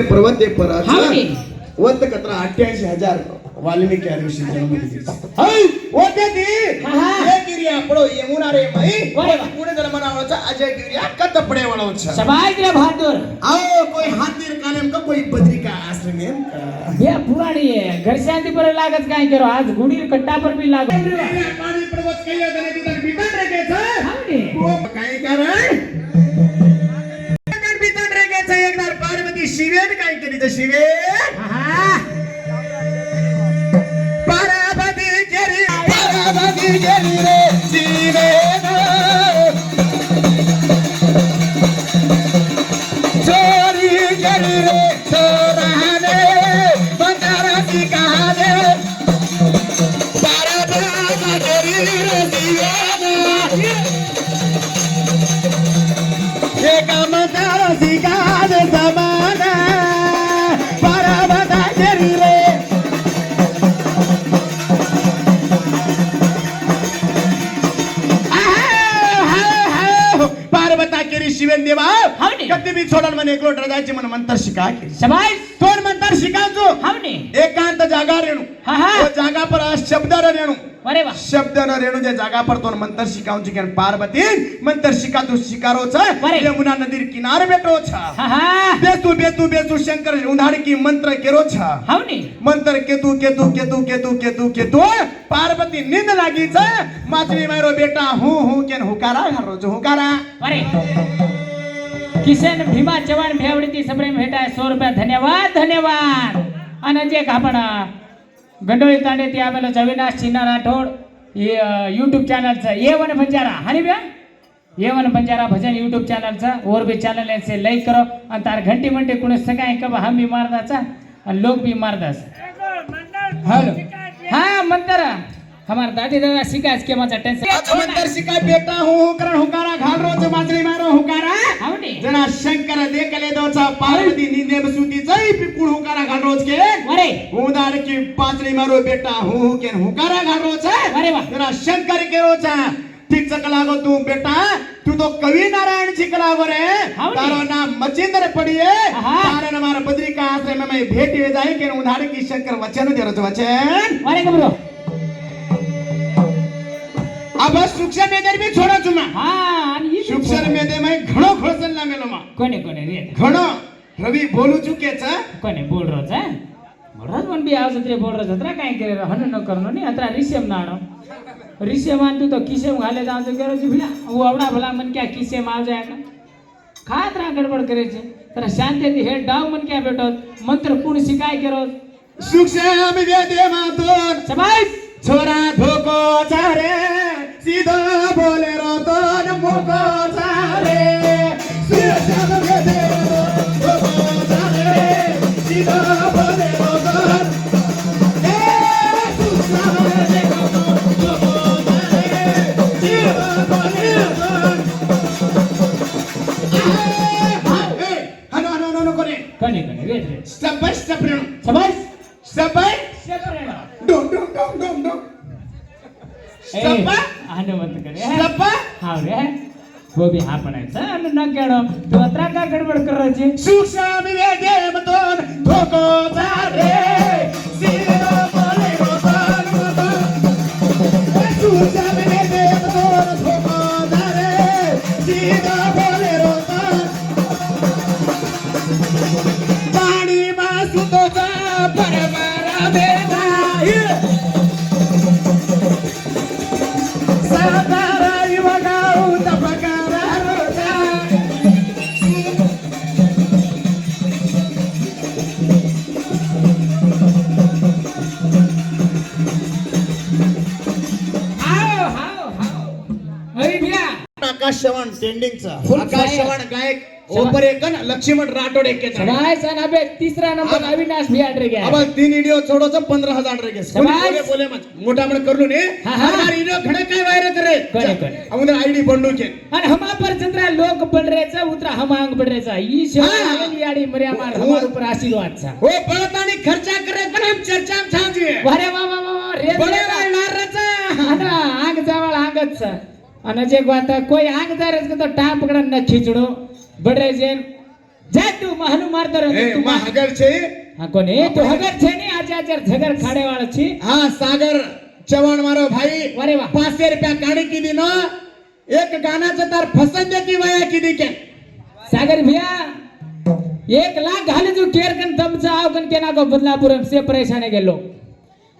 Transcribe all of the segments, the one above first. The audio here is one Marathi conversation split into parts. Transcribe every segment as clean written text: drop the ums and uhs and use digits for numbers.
पर्वत ते पराच वत कतरा 88,000 वाल्मिकी ऋषी होते ती हे गिरिया पडो यमुना रे मई पुणे जर मनावचा अजय गिरिया कत पडे वळवचा सबाई रे बहादुर आओ कोई हाथीर कानेम का कोई बद्रिका आश्रम में ये पुराणी है घर शांति पर लागत काय करो आज गुडी कट्टा पर भी लागो पाणी पडवत कयला गने तिथं भीतर रे गेचा वो काय करे भीतर रे गेचा एकदार पार्वती शिवेन काय केली तर शिवे पार्वती गेली रे शिवेन चोरी गेली रे चोराने बंदाराची कहाणे पार्वती गेली रे शिवेन एका मंदाराची कहाणे समान पार्वती गेली रे शिवेन देवा कधी मी सोडन म्हणे एक लोटर जायचे म्हणे मंतर शिका सबाई तोन मंतर शिकायचो हावने एकांत जागा रेणू वो जागा पर शब्द रेणू अरे वाह शब्द रेणू जे जागा पर तोन मंतर शिकाऊची के पार्वती मंतर शिका तू शिकारो छ यमुना नदी किनारे बैठो छ बेतू बेतू बेतू शंकर उधाड़ की मंत्र केरो छ हावने मंत्र केतू केतू केतू केतू केतू केतू पार्वती नींद लागी छ माचली मारो बेटा हूं केन हुकारा रोज हुकारा अरे किशन भीमा चव्हाण भेवडीती सबरे भेटाय 100 रुपया धन्यवाद धन्यवाद आणि जे आपण गंडोळी तांडे ती आम्हाला अविनाश चिन्हा राठोड YouTube चॅनलचा A1 बंजारा हानी बे A1 बंजारा भजन YouTube चॅनलचा और भी चॅनल से लाइक करो आणि तार घंटी म्हणते कोणी सकाळी कब हम भी मारदाचा आणि लोक भी मारदास हेलो हां मंतरा हमार दादी दादा शिकायच के माझा टेंशन मंतर शिकाय बेटा हूं करण हुकारा घाल रोज माचली मारो हुकारा हावने जना शंकर देखले दोचा पार्वती नींदे बसुती जई पिकुळ हुकारा घाल रोज के अरे उदार की पाचली मारो बेटा हूं के हुकारा घाल रोज अरे वाह जना शंकर के रोचा ठीक चकलागो तू बेटा तू तो कवि नारायण चिकलागो रे तारो नाम मचिंद्र पड़िए तारे हमारा बद्रिका आश्रम में भेट वे जाए के उदार की शंकर वचन दे रोज वचन अरे गबरो अब सूक्ष्म मेदर भी छोड़ा चुमा हां आणि सूक्ष्म मेदे में घणो खोसन ना मेलो मा कोने कोने रे घणो रवि बोलू चुकेचा कोने बोल रोज बोलत पण बी आवाज रे बोल रोज हत्रा काय करे हन न करनो नी हत्रा रिसेम नाणो रिसेम मान तू तो किसेम घाले जाऊ तो करो भिला वो आवडा भला मन क्या किसेम आ जाए ना खातरा गडबड करे छे तर शांति हे डाव मन क्या बेटो मंत्र पूर्ण शिकाय करो सूक्ष्म मेदे मातोन शाबाश छोरा धोको चारे सीधा बोले रो तो मुको चारे सूक्ष्म मेदे धोको चारे सीधा बोले रो तो सूक्ष्म मेदे धोको चारे सीधा बोले रो हनो कोने कोने कोने रे स्टेप बाय स्टेप रे शाबाश स्टेप बाय स्टेप रे डोम डोम डोम डोम डोम स्टप्पा हनुमंत करे स्टप्पा हां रे वो भी हा पडायचा आणि न केडो तू अत्रा का गडबड करायची सूक्ष्म मेदे मतोन धोको चारे सीधा बोले रोतन सूक्ष्म मेदे मतोन धोको चारे सीधा बोले रोतन पाणी मासुतो जा परमारा बेटा सातारा युवगाऊ तपकारा रोजा हाव हाव हाव अरे भैया आकाश चव्हाण ट्रेंडिंगचा आकाश चव्हाण गायक ओपर एक न लक्ष्मण राठोड एक सबाय सन अबे तीसरा नंबर अविनाश भियाड रे गया अब 3 वीडियो छोड़ो तो 15,000 रे गए बोले बोले मत मोटा मन कर लो ने हमार वीडियो खड़े काय वायरल करे कोने कोने अमुन आईडी बंडू के आणि हमा पर चंद्रा लोक पड रेचा उतरा हम आंग पड रेचा ई शेवली याडी मर्या मार हमार ऊपर आशीर्वाद चा हो पळतानी खर्चा करे पण हम चर्चा में छांजी अरे वा वा वा रे बडे राहणार रेचा ana आंग जावळ आंगच અને જે વાત કોઈ આંગ દારસ કે તો ટા પકડા ન ખીચડો બડરે જે जा तू महानु मारतो रे ए तू માં હગર છે હા કોને તો હગર છે ને આચાર ઝગર ખાડે વાળો છે હા સાગર ચવાણ મારો ભાઈ અરે વાહ 500 રૂપિયા કાઢી કીધી નો એક ગાના છે તાર ફસંદ की वया કીધી કે सागर भैया 1 लाख घाले जो केर कन तमचा आव कन केना को बदलापुर से परेशान गेलो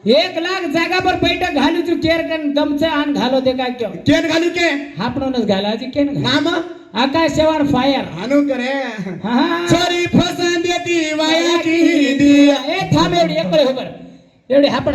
1 लाख जागा पर बैठक घालू जो केर कन तमचा आन घालो देखा क्यों કેન ગાલી કે आपणोनच घाला जी केन નામ आकाश चव्हाण फायर આનું કરે हा छोरी फसंद की वया કીધી ए थांब एवढी एक बरे खबर एवढी आपण